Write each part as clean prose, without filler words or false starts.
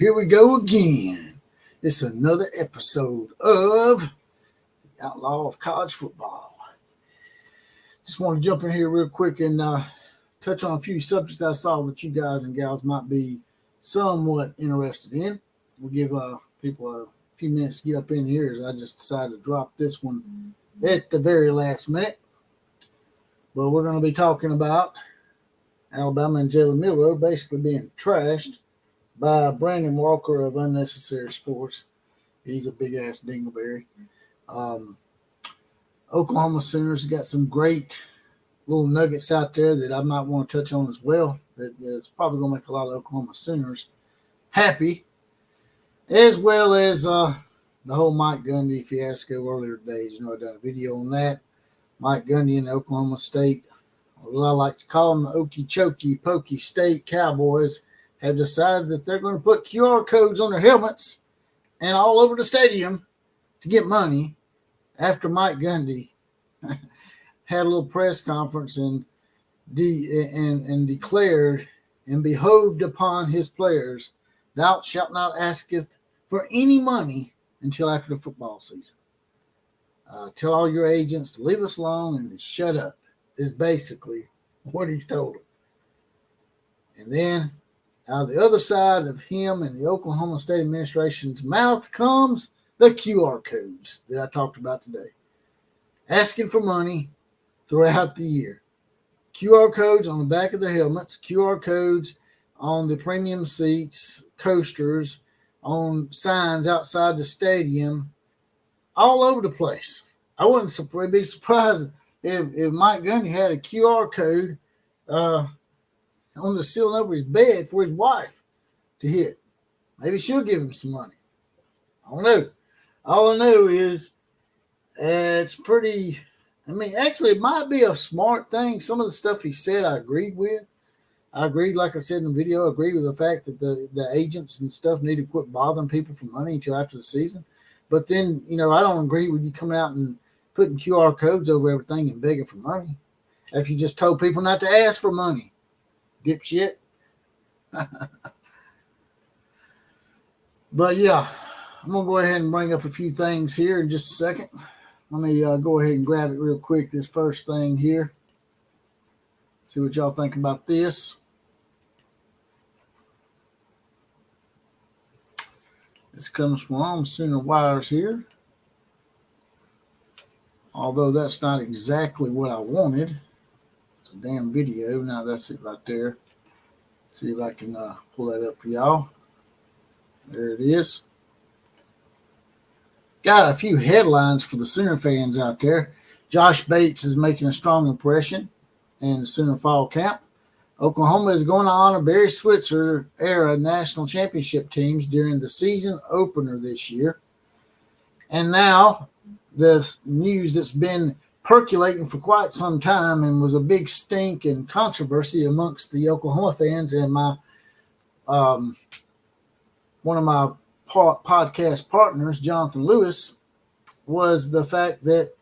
here we go again. It's another episode of The Outlaw of College Football. Just want to jump in here real quick and touch on a few subjects I saw that you guys and gals might be somewhat interested in. We'll give people a few minutes to get up in here as I just decided to drop this one at the very last minute. But we're going to be talking about Alabama and Jalen Milroe basically being trashed by Brandon Walker of Unnecessary Sports. He's a big-ass dingleberry. Oklahoma Sooners got some great little nuggets out there that I might want to touch on as well. That's probably going to make a lot of Oklahoma Sooners happy, as well as the whole Mike Gundy fiasco earlier today. You know, I done a video on that. Mike Gundy and Oklahoma State, or I like to call them the Okie Pokey State Cowboys, have decided that they're going to put QR codes on their helmets and all over the stadium to get money after Mike Gundy had a little press conference and declared and behoved upon his players, thou shalt not asketh for any money until after the football season. Tell all your agents to leave us alone and to shut up is basically what he's told them. And then out of the other side of him and the Oklahoma State administration's mouth comes the QR codes that I talked about today. Asking for money throughout the year. QR codes on the back of their helmets, QR codes on the premium seats, coasters, on signs outside the stadium, all over the place. I wouldn't be surprised if Mike Gundy had a QR code on the ceiling over his bed for his wife to hit. Maybe she'll give him some money. I don't know. All I know is it's pretty, actually it might be a smart thing. Some of the stuff he said I agreed with. I agreed, like I said in the video, I agree with the fact that the agents and stuff need to quit bothering people for money until after the season. But then, I don't agree with you coming out and putting QR codes over everything and begging for money. If you just told people not to ask for money, dipshit. But yeah, I'm going to go ahead and bring up a few things here in just a second. Let me go ahead and grab it real quick, this first thing here. See what y'all think about this. This comes from Sooner Wires here. Although that's not exactly what I wanted. It's a damn video. Now that's it right there. See if I can pull that up for y'all. There it is. Got a few headlines for the Sooner fans out there. Josh Bates is making a strong impression in the Sooner fall camp. Oklahoma is going to honor Barry Switzer era national championship teams during the season opener this year. And now the news that's been percolating for quite some time and was a big stink and controversy amongst the Oklahoma fans and my one of my podcast partners, Jonathan Lewis, was the fact that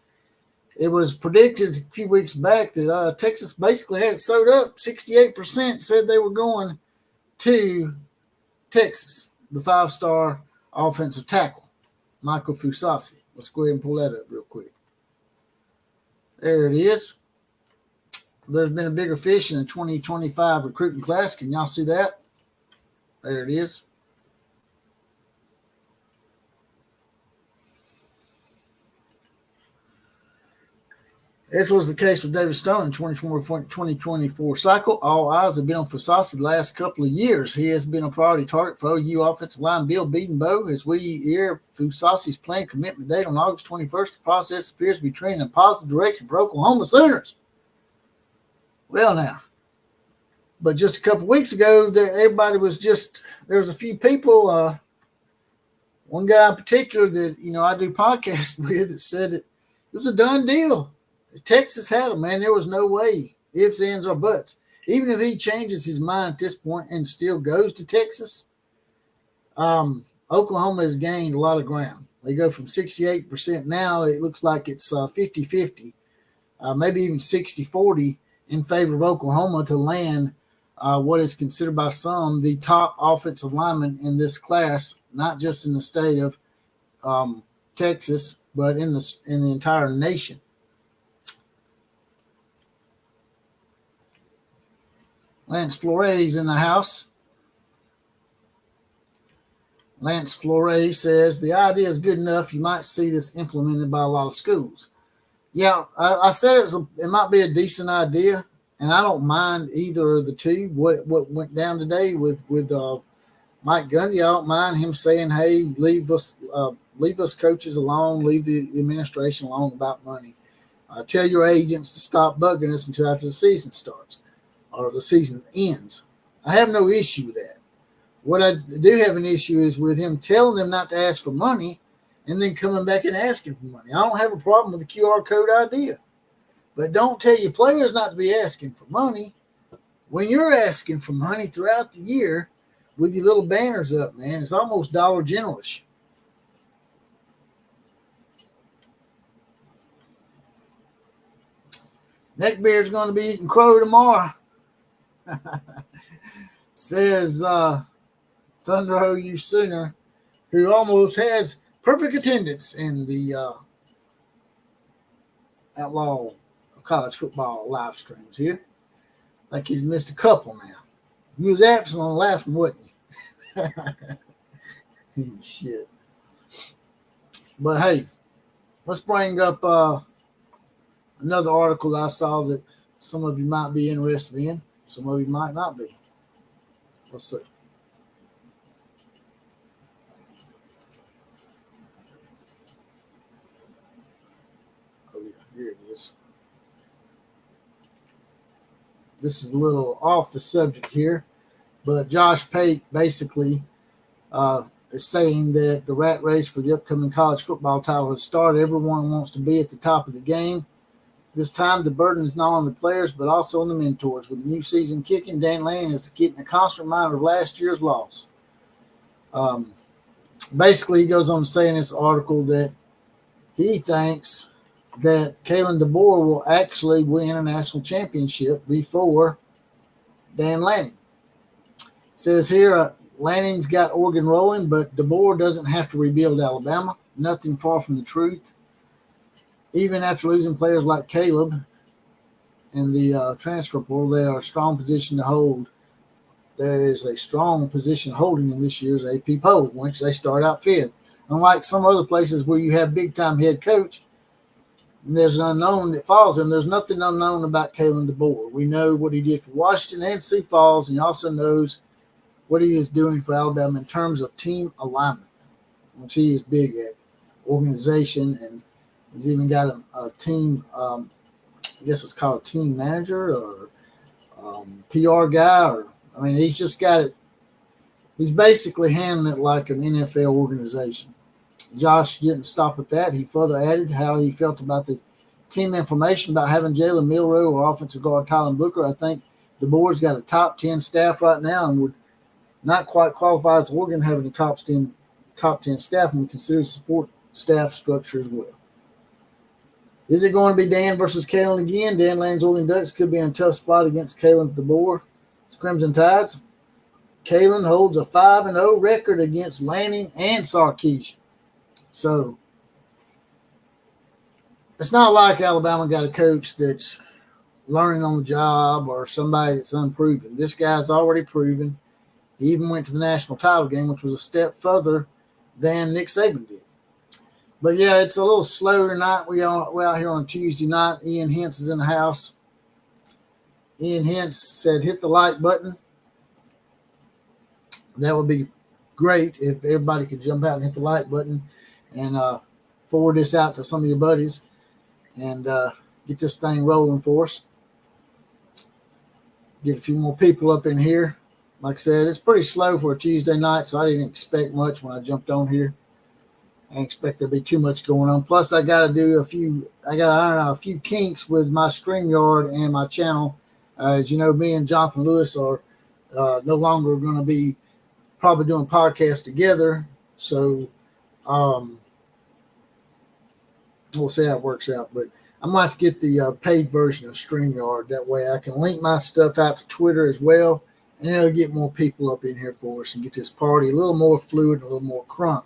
it was predicted a few weeks back that Texas basically had it sewed up. 68% said they were going to Texas, the five-star offensive tackle, Michael Fusasi. Let's go ahead and pull that up real quick. There it is. There's been a bigger fish in the 2025 recruiting class. Can y'all see that? There it is. This was the case with David Stone in 2024 cycle. All eyes have been on Fusasi the last couple of years. He has been a priority target for OU offensive line Bill Bedenbow. As we hear Fusasi's planned commitment date on August 21st, the process appears to be trending in a positive direction for Oklahoma Sooners. Well, now, but just a couple of weeks ago, everybody was there was a few people, one guy in particular that, I do podcasts with, that said it was a done deal. Texas had him, man. There was no way, ifs, ands, or buts. Even if he changes his mind at this point and still goes to Texas, Oklahoma has gained a lot of ground. They go from 68% now. It looks like it's 50-50, maybe even 60-40 in favor of Oklahoma to land what is considered by some the top offensive lineman in this class, not just in the state of Texas, but in the entire nation. Lance Flores in the house. Lance Flores says, the idea is good enough. You might see this implemented by a lot of schools. Yeah, I said it might be a decent idea, and I don't mind either of the two. What went down today with Mike Gundy, I don't mind him saying, hey, leave us coaches alone, leave the administration alone about money. Tell your agents to stop bugging us until after the season starts or the season ends. I have no issue with that. What I do have an issue is with him telling them not to ask for money and then coming back and asking for money. I don't have a problem with the QR code idea. But don't tell your players not to be asking for money when you're asking for money throughout the year with your little banners up, man. It's almost Dollar General-ish. Neckbeard's going to be eating crow tomorrow. Says Thunder OU Sooner, who almost has perfect attendance in the Outlaw college football live streams here. Like he's missed a couple now. He was absent on the last one, wasn't he? Shit. But hey, let's bring up another article that I saw that some of you might be interested in. Some of you might not be. Let's see. Oh, yeah, here it is. This is a little off the subject here, but Josh Pate basically is saying that the rat race for the upcoming college football title has started. Everyone wants to be at the top of the game. This time, the burden is not on the players, but also on the mentors. With the new season kicking, Dan Lanning is keeping a constant reminder of last year's loss. Basically, he goes on to say in this article that he thinks that Kalen DeBoer will actually win a national championship before Dan Lanning. Says here, Lanning's got Oregon rolling, but DeBoer doesn't have to rebuild Alabama. Nothing far from the truth. Even after losing players like Caleb in the transfer portal, they are a strong position to hold. There is a strong position holding in this year's AP poll, which they start out fifth. Unlike some other places where you have big-time head coach, and there's an unknown that follows him, there's nothing unknown about Kalen DeBoer. We know what he did for Washington and Sioux Falls, and he also knows what he is doing for Alabama in terms of team alignment, which he is big at, organization, and he's even got a team, I guess it's called a team manager or PR guy. He's just got it. He's basically handling it like an NFL organization. Josh didn't stop at that. He further added how he felt about the team information about having Jalen, Milroe, or offensive guard Tylen Booker. I think DeBoer's got a top 10 staff right now and would not quite qualify as Oregon having a top 10 staff, and would consider support staff structure as well. Is it going to be Dan versus Kalen again? Dan Lanning's Oregon Ducks could be in a tough spot against Kalen DeBoer. Crimson Tides. Kalen holds a 5-0 record against Lanning and Sarkisian. So it's not like Alabama got a coach that's learning on the job or somebody that's unproven. This guy's already proven. He even went to the national title game, which was a step further than Nick Saban did. But, yeah, it's a little slow tonight. We're out here on a Tuesday night. Ian Hintz is in the house. Ian Hintz said, hit the like button. That would be great if everybody could jump out and hit the like button and forward this out to some of your buddies and get this thing rolling for us. Get a few more people up in here. Like I said, it's pretty slow for a Tuesday night, so I didn't expect much when I jumped on here. I didn't expect there to be too much going on. Plus, I got to iron out a few kinks with my StreamYard and my channel. As you know, me and Jonathan Lewis are no longer going to be probably doing podcasts together. So we'll see how it works out. But I'm going to have to get the paid version of StreamYard. That way I can link my stuff out to Twitter as well. And it'll get more people up in here for us and get this party a little more fluid, a little more crunk.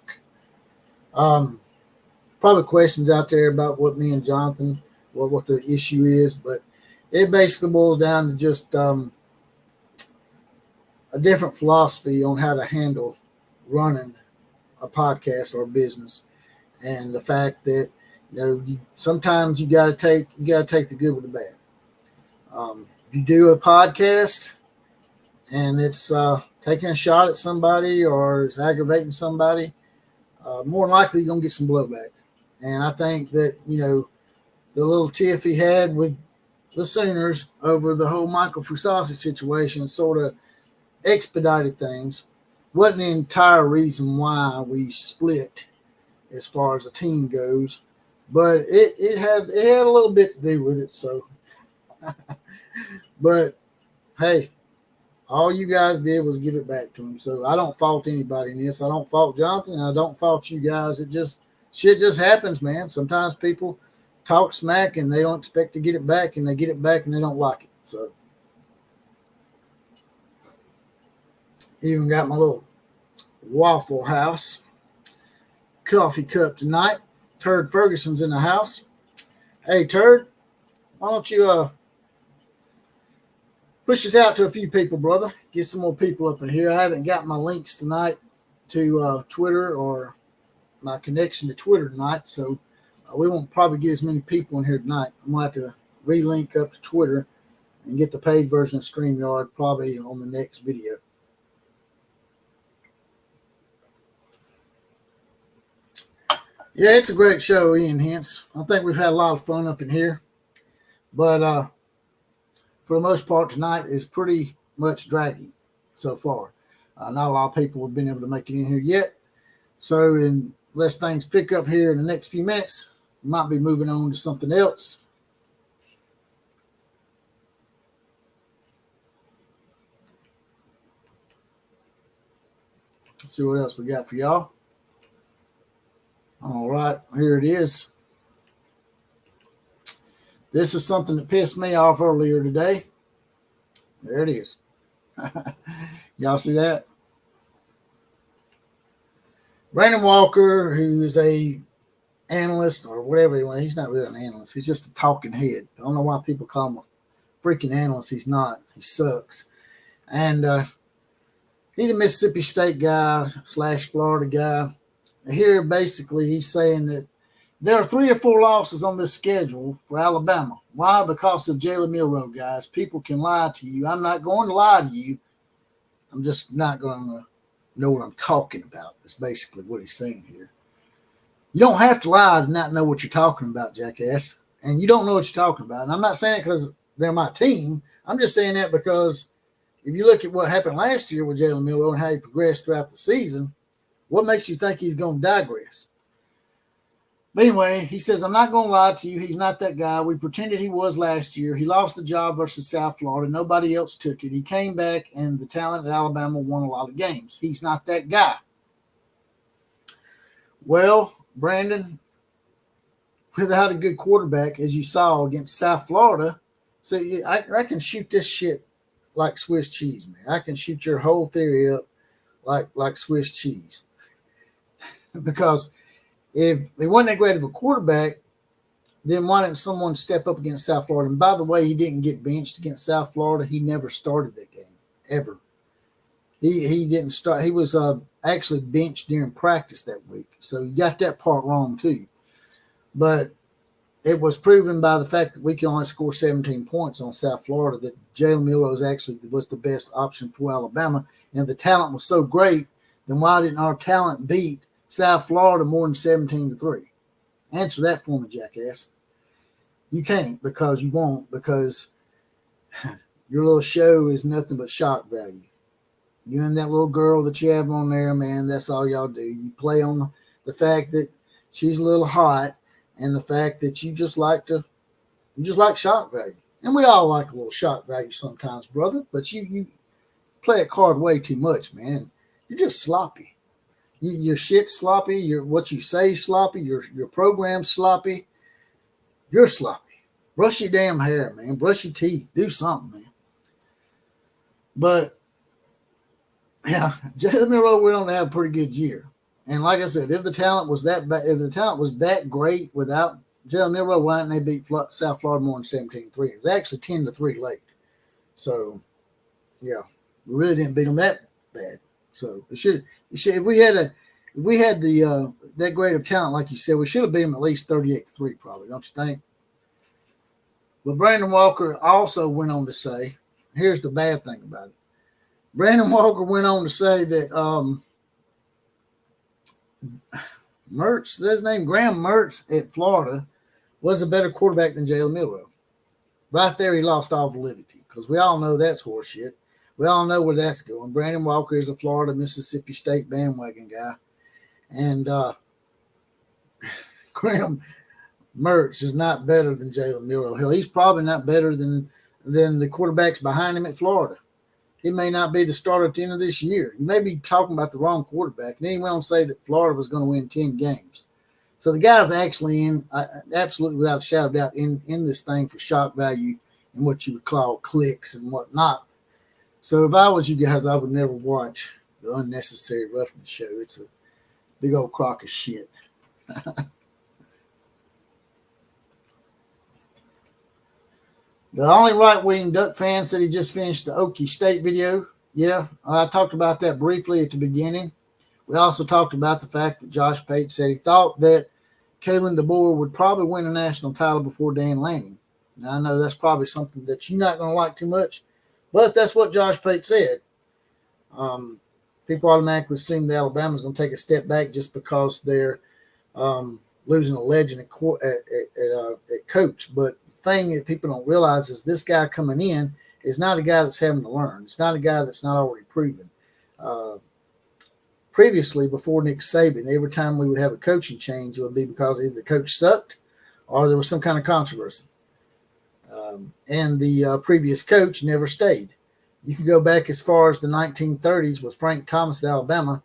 Probably questions out there about what me and Jonathan, what the issue is, but it basically boils down to just a different philosophy on how to handle running a podcast or a business, and the fact that sometimes you got to take the good with the bad. You do a podcast and it's taking a shot at somebody or it's aggravating somebody, more than likely you're going to get some blowback. And I think that, the little tiff he had with the Sooners over the whole Michael Fusasi situation sort of expedited things. Wasn't the entire reason why we split as far as the team goes, but it had a little bit to do with it. So, but hey, all you guys did was give it back to him. So I don't fault anybody in this. I don't fault Jonathan. And I don't fault you guys. Shit just happens, man. Sometimes people talk smack and they don't expect to get it back, and they get it back and they don't like it. So even got my little Waffle House coffee cup tonight. Turd Ferguson's in the house. Hey, Turd, why don't you push this out to a few people, brother? Get some more people up in here. I haven't got my links tonight to Twitter or my connection to Twitter tonight, so we won't probably get as many people in here tonight. I'm going to have to relink up to Twitter and get the paid version of StreamYard probably on the next video. Yeah, it's a great show, Ian Hence. I think we've had a lot of fun up in here. But for the most part, tonight is pretty much dragging so far. Not a lot of people have been able to make it in here yet. So unless things pick up here in the next few minutes, we might be moving on to something else. Let's see what else we got for y'all. All right, here it is. This is something that pissed me off earlier today. There it is. Y'all see that? Brandon Walker, who is a analyst or whatever. He's not really an analyst. He's just a talking head. I don't know why people call him a freaking analyst. He's not. He sucks. And he's a Mississippi State guy / Florida guy. Here, basically, he's saying that there are 3 or 4 losses on this schedule for Alabama. Why? Because of Jalen Milroe, guys. People can lie to you. I'm not going to lie to you. I'm just not going to know what I'm talking about. That's basically what he's saying here. You don't have to lie to not know what you're talking about, jackass. And you don't know what you're talking about. And I'm not saying it because they're my team. I'm just saying that because if you look at what happened last year with Jalen Milroe and how he progressed throughout the season, what makes you think he's going to digress? But anyway, he says, I'm not going to lie to you. He's not that guy. We pretended he was last year. He lost the job versus South Florida. Nobody else took it. He came back, and the talent at Alabama won a lot of games. He's not that guy. Well, Brandon, without a good quarterback, as you saw against South Florida, so I can shoot this shit like Swiss cheese, man. I can shoot your whole theory up like Swiss cheese. Because if he wasn't that great of a quarterback, then why didn't someone step up against South Florida? And by the way, he didn't get benched against South Florida. He never started that game, ever. He didn't start. He was actually benched during practice that week. So you got that part wrong too. But it was proven by the fact that we can only score 17 points on South Florida that Jalen Milroe actually was the best option for Alabama. And the talent was so great, then why didn't our talent beat South Florida more than 17-3? Answer that for me, jackass. You can't because you won't, because your little show is nothing but shock value. You and that little girl that you have on there, man, that's all y'all do. You play on the fact that she's a little hot and the fact that you just like shock value. And we all like a little shock value sometimes, brother, but you play a card way too much, man. You're just sloppy. Your shit's sloppy. What you say sloppy. Your program's sloppy. You're sloppy. Brush your damn hair, man. Brush your teeth. Do something, man. But yeah, Jalen Milroe went on to have a pretty good year. And like I said, if the talent was that great without Jalen Milroe, why didn't they beat South Florida more than 17-3? It was actually 10-3 late. So yeah, we really didn't beat them that bad. So it should if we had the that great of talent, like you said, we should have beat them at least 38-3, probably, don't you think? But Brandon Walker also went on to say, here's the bad thing about it. Brandon Walker went on to say that Mertz, his name, Graham Mertz at Florida, was a better quarterback than Jalen Milroe. Right there, he lost all validity because we all know that's horseshit. We all know where that's going. Brandon Walker is a Florida, Mississippi State bandwagon guy. And Graham Mertz is not better than Jalen Milroe. Hell, he's probably not better than the quarterbacks behind him at Florida. He may not be the starter at the end of this year. He may be talking about the wrong quarterback. And then he went on to say that Florida was going to win 10 games. So the guy's actually in, absolutely without a shadow of doubt, in this thing for shock value and what you would call clicks and whatnot. So if I was you guys, I would never watch the Unnecessary Roughness show. It's a big old crock of shit. The only right-wing Duck fan said he just finished the Okie State video. Yeah, I talked about that briefly at the beginning. We also talked about the fact that Josh Pate said he thought that Kalen DeBoer would probably win a national title before Dan Lanning. Now, I know that's probably something that you're not going to like too much, but that's what Josh Pate said. People automatically assume that Alabama's going to take a step back just because they're losing a legend at coach. But the thing that people don't realize is this guy coming in is not a guy that's having to learn. It's not a guy that's not already proven. Previously, before Nick Saban, every time we would have a coaching change, it would be because either the coach sucked or there was some kind of controversy. And the previous coach never stayed. You can go back as far as the 1930s with Frank Thomas at Alabama.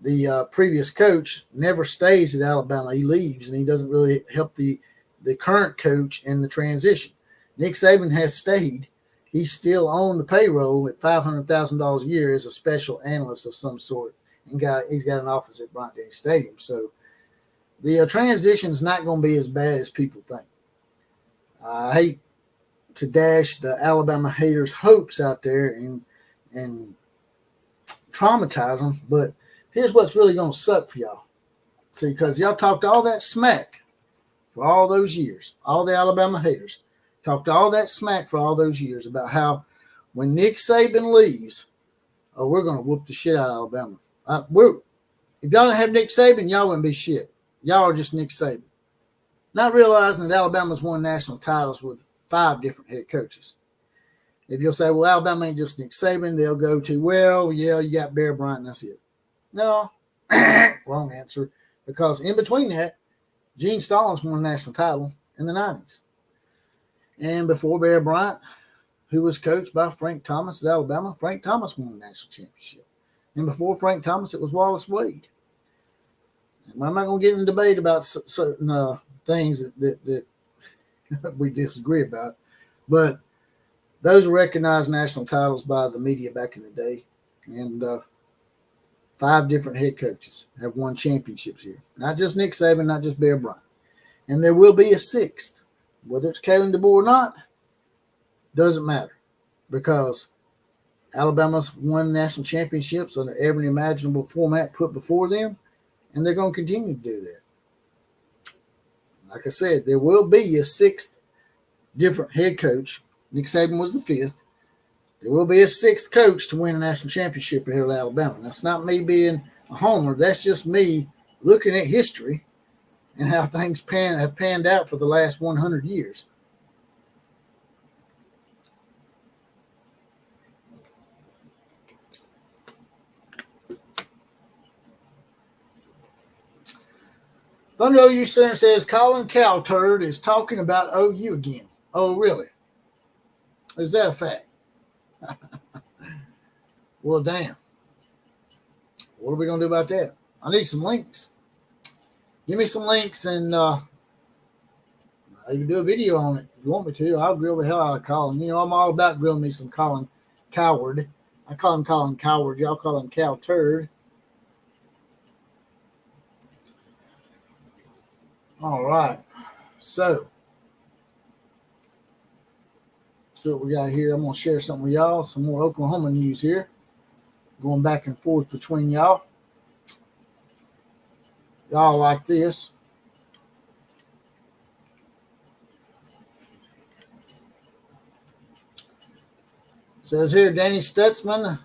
The previous coach never stays at Alabama. He leaves, and he doesn't really help the current coach in the transition. Nick Saban has stayed. He's still on the payroll at $500,000 a year as a special analyst of some sort. And he's got an office at Bryant-Denny Stadium. So the transition is not going to be as bad as people think. I hate to dash the Alabama haters' hopes out there and traumatize them, but here's what's really going to suck for y'all. See, because y'all talked all that smack for all those years, all the Alabama haters talked all that smack for all those years about how when Nick Saban leaves, we're going to whoop the shit out of Alabama. If y'all didn't have Nick Saban, y'all wouldn't be shit. Y'all are just Nick Saban. Not realizing that Alabama's won national titles with 5 different head coaches. If you'll say, well, Alabama ain't just Nick Saban, they'll go to, well, yeah, you got Bear Bryant, and that's it. No, wrong answer. Because in between that, Gene Stallings won a national title in the 90s. And before Bear Bryant, who was coached by Frank Thomas at Alabama, Frank Thomas won a national championship. And before Frank Thomas, it was Wallace Wade. And I'm not going to get in a debate about certain things that we disagree about. But those were recognized national titles by the media back in the day. And 5 different head coaches have won championships here. Not just Nick Saban, not just Bear Bryant. And there will be a 6th. Whether it's Kalen DeBoer or not, doesn't matter. Because Alabama's won national championships under every imaginable format put before them, and they're going to continue to do that. Like I said, there will be a 6th different head coach. Nick Saban was the 5th. There will be a 6th coach to win a national championship here at Alabama. That's not me being a homer. That's just me looking at history and how things have panned out for the last 100 years. Thunder OU Center says Colin Cowturd is talking about OU again. Oh, really? Is that a fact? Well, damn. What are we going to do about that? I need some links. Give me some links, and I can do a video on it if you want me to. I'll grill the hell out of Colin. You know, I'm all about grilling me some Colin Coward. I call him Colin Coward. Y'all call him Cow Turd. All right. So what we got here. I'm going to share something with y'all. Some more Oklahoma news here. Going back and forth between y'all. Y'all like this. It says here, Danny Stutzman,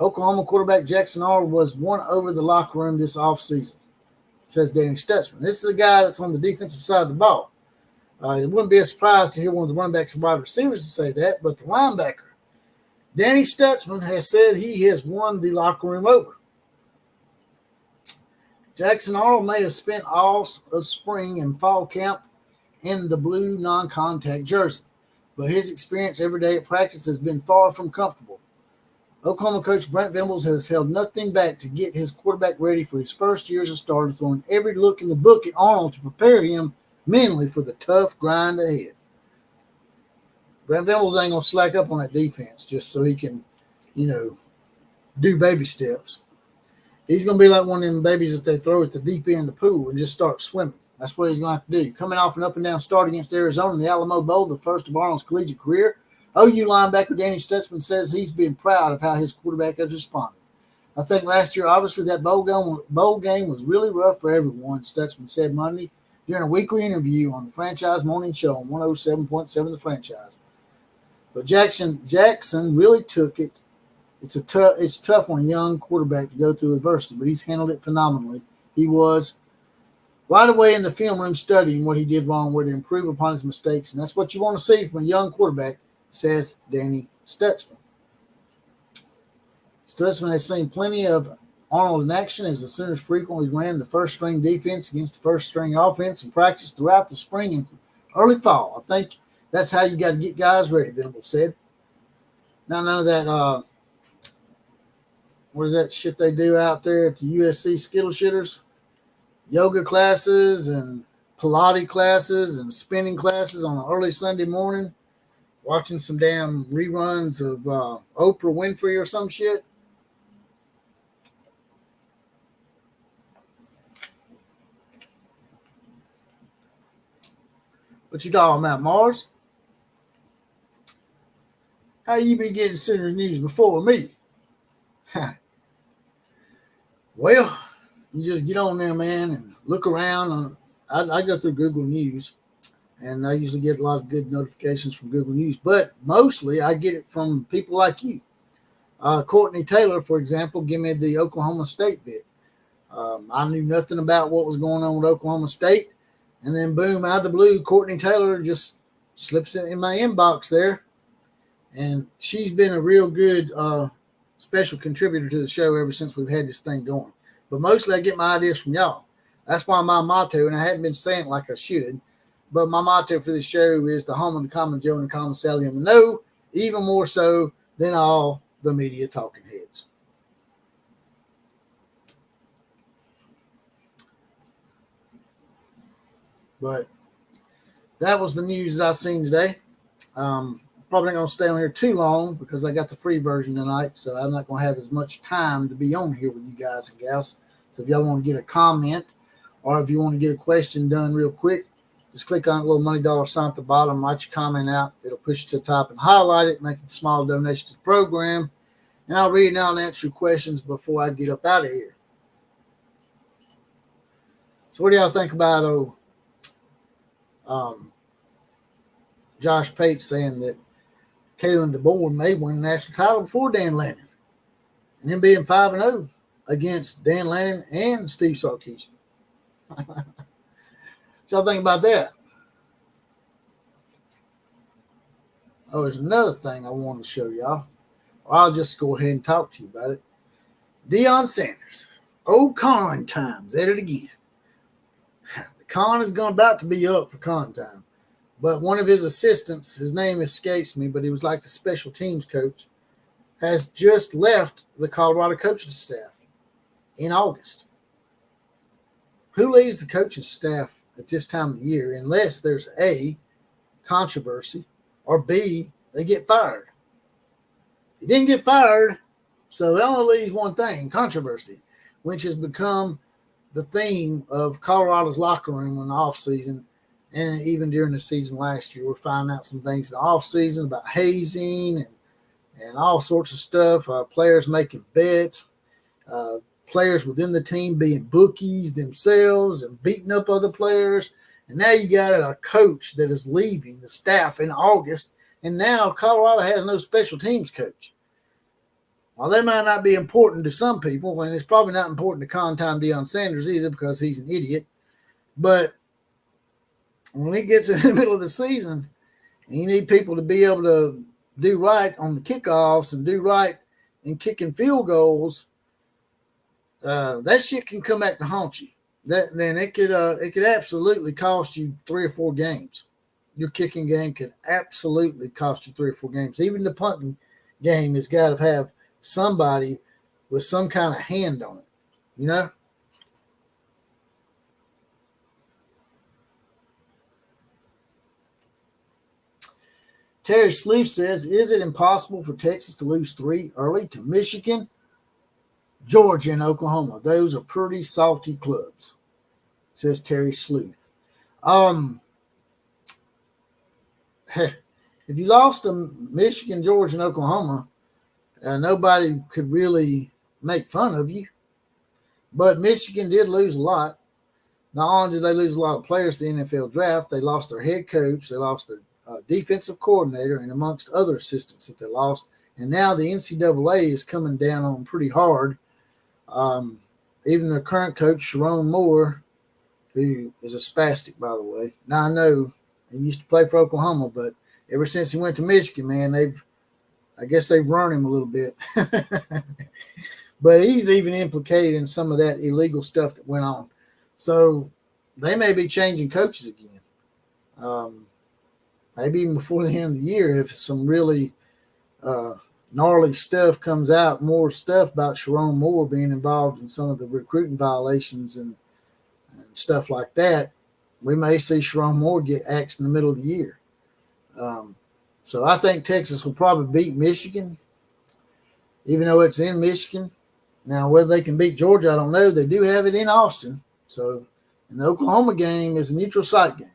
Oklahoma quarterback Jackson Arnold was won over the locker room this offseason. Says Danny Stutzman. This is a guy that's on the defensive side of the ball. It wouldn't be a surprise to hear one of the running backs and wide receivers to say that, but the linebacker, Danny Stutzman, has said he has won the locker room over. Jackson Arnold may have spent all of spring and fall camp in the blue non-contact jersey, but his experience every day at practice has been far from comfortable. Oklahoma coach Brent Venables has held nothing back to get his quarterback ready for his first year as a starter, throwing every look in the book at Arnold to prepare him mentally for the tough grind ahead. Brent Venables ain't going to slack up on that defense just so he can, do baby steps. He's going to be like one of them babies that they throw at the deep end of the pool and just start swimming. That's what he's going to have to do. Coming off an up-and-down start against Arizona in the Alamo Bowl, the first of Arnold's collegiate career, OU linebacker Danny Stutzman says he's been proud of how his quarterback has responded. I think last year, obviously, that bowl game was really rough for everyone, Stutzman said Monday during a weekly interview on the Franchise Morning Show on 107.7 The Franchise. But Jackson really took it. It's tough on a young quarterback to go through adversity, but he's handled it phenomenally. He was right away in the film room studying what he did wrong, where to improve upon his mistakes, and that's what you want to see from a young quarterback, says Danny Stutzman. Stutzman has seen plenty of Arnold in action as the Sooners frequently ran the first-string defense against the first-string offense in practice throughout the spring and early fall. I think that's how you got to get guys ready, Venables said. Now, none of that, what is that shit they do out there at the USC Skittle Shitters? Yoga classes and Pilates classes and spinning classes on an early Sunday morning, watching some damn reruns of Oprah Winfrey or some shit. What you talking about, Mars? How you been getting Sooner news before me? Well, you just get on there, man, and look around. I go through Google News, and I usually get a lot of good notifications from Google News, but mostly I get it from people like you. Courtney Taylor, for example, give me the Oklahoma State bit. I knew nothing about what was going on with Oklahoma State, and then boom, out of the blue, Courtney Taylor just slips it in my inbox there, and she's been a real good special contributor to the show ever since we've had this thing going. But mostly I get my ideas from y'all. That's why my motto, and I haven't been saying it like I should, but my motto for this show is the home of the common Joe and the common Sally in the know, even more so than all the media talking heads. But that was the news that I've seen today. Probably not going to stay on here too long because I got the free version tonight, so I'm not going to have as much time to be on here with you guys and gals. So if y'all want to get a comment or if you want to get a question done real quick, just click on the little money dollar sign at the bottom, write your comment out. It'll push you to the top and highlight it, make a small donation to the program. And I'll read it now and answer your questions before I get up out of here. So what do y'all think about Josh Pate saying that Kalen DeBoer may win the national title before Dan Lanning, and him being 5-0 against Dan Lanning and Steve Sarkisian? What y'all think about that? Oh, there's another thing I want to show y'all. Or I'll just go ahead and talk to you about it. Deion Sanders. Old con times at it again. The con is about to be up for con time. But one of his assistants, his name escapes me, but he was like the special teams coach, has just left the Colorado coaching staff in August. Who leaves the coaching staff at this time of the year unless there's A, controversy, or B, they get fired. He didn't get fired, so it only leaves one thing, controversy, which has become the theme of Colorado's locker room in the offseason, and even during the season last year. We're finding out some things in the offseason about hazing and all sorts of stuff, players making bets, players within the team being bookies themselves and beating up other players. And now you got a coach that is leaving the staff in August, and now Colorado has no special teams coach. Well, that might not be important to some people, and it's probably not important to con-time Deion Sanders either because he's an idiot. But when it gets in the middle of the season, and you need people to be able to do right on the kickoffs and do right in kicking field goals, that shit can come back to haunt you. Then it could absolutely cost you 3 or 4 games. Your kicking game could absolutely cost you 3 or 4 games. Even the punting game has got to have somebody with some kind of hand on it, you know? Terry Sleep says, is it impossible for Texas to lose 3 early to Michigan, Georgia, and Oklahoma? Those are pretty salty clubs, says Terry Sleuth. If you lost to Michigan, Georgia, and Oklahoma, nobody could really make fun of you. But Michigan did lose a lot. Not only did they lose a lot of players to the NFL draft, they lost their head coach, they lost their defensive coordinator, and amongst other assistants that they lost. And now the NCAA is coming down on them pretty hard. Even their current coach, Sharon Moore, who is a spastic, by the way. Now, I know he used to play for Oklahoma, but ever since he went to Michigan, man, I guess they've run him a little bit. But he's even implicated in some of that illegal stuff that went on. So they may be changing coaches again. Maybe even before the end of the year, if some really gnarly stuff comes out, more stuff about Sharon Moore being involved in some of the recruiting violations and stuff like that, we may see Sharon Moore get axed in the middle of the year. So I think Texas will probably beat Michigan, even though it's in Michigan. Now, whether they can beat Georgia, I don't know. They do have it in Austin. So, and the Oklahoma game is a neutral site game.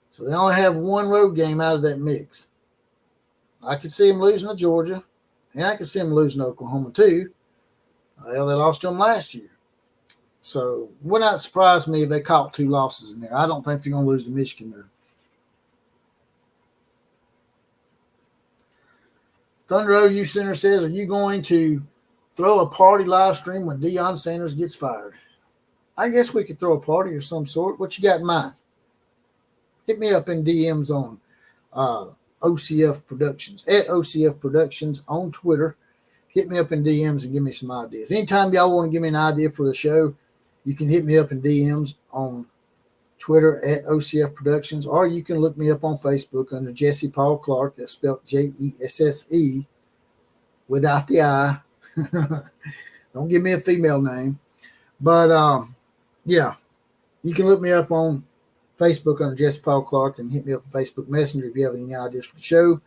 So they only have one road game out of that mix. I could see them losing to Georgia, and I could see them losing to Oklahoma too. Well, they lost to them last year. So it would not surprise me if they caught 2 losses in there. I don't think they're going to lose to Michigan, though. Thunder OU Center says, are you going to throw a party live stream when Deion Sanders gets fired? I guess we could throw a party of some sort. What you got in mind? Hit me up in DMs on OCF Productions, at OCF Productions on Twitter. Hit me up in DMs and give me some ideas. Anytime y'all want to give me an idea for the show, you can hit me up in DMs on Twitter at OCF Productions, or you can look me up on Facebook under Jesse Paul Clark. That's spelled Jesse without the I. Don't give me a female name. But, yeah, you can look me up on Facebook under Jesse Paul Clark and hit me up on Facebook Messenger if you have any ideas for the show.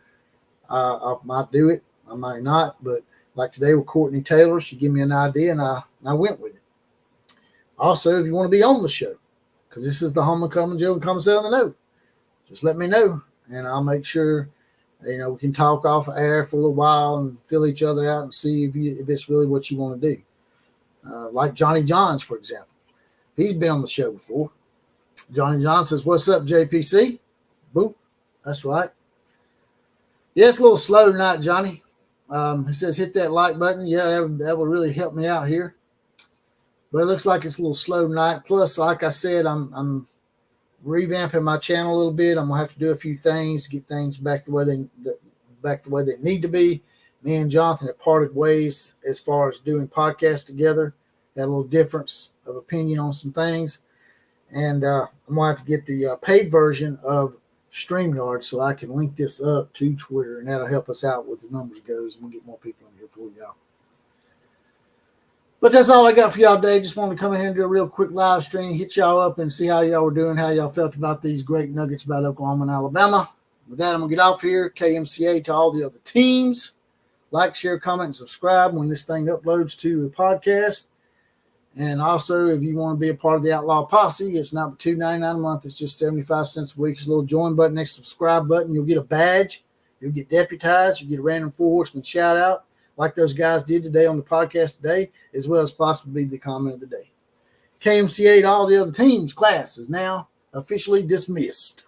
I might do it. I might not. But like today with Courtney Taylor, she gave me an idea, and I went with it. Also, if you want to be on the show, because this is the Homecoming Joe and Come Say on the Note, just let me know, and I'll make sure, we can talk off air for a little while and fill each other out and see if it's really what you want to do. Like Johnny Johns, for example. He's been on the show before. Johnny John says, what's up, JPC? Boom. That's right. Yeah, it's a little slow tonight, Johnny. He says, hit that like button. Yeah, that would really help me out here. But it looks like it's a little slow tonight. Plus, like I said, I'm revamping my channel a little bit. I'm gonna have to do a few things, get things back the way they need to be. Me and Jonathan have parted ways as far as doing podcasts together. Had a little difference of opinion on some things, and I'm gonna have to get the paid version of StreamYard so I can link this up to Twitter, and that'll help us out with the numbers goes, and we'll get more people in here for y'all. But that's all I got for y'all today. Just want to come in here and do a real quick live stream, hit y'all up and see how y'all were doing, how y'all felt about these great nuggets about Oklahoma and Alabama. With that, I'm going to get off here. KMCA to all the other teams. Like, share, comment, and subscribe when this thing uploads to the podcast. And also, if you want to be a part of the Outlaw Posse, it's not $2.99 a month. It's just 75 cents a week. There's a little join button next to the subscribe button. You'll get a badge. You'll get deputized. You'll get a random Four Horsemen shout out like those guys did today on the podcast today, as well as possibly the comment of the day. KMCA to all the other teams. Class is now officially dismissed.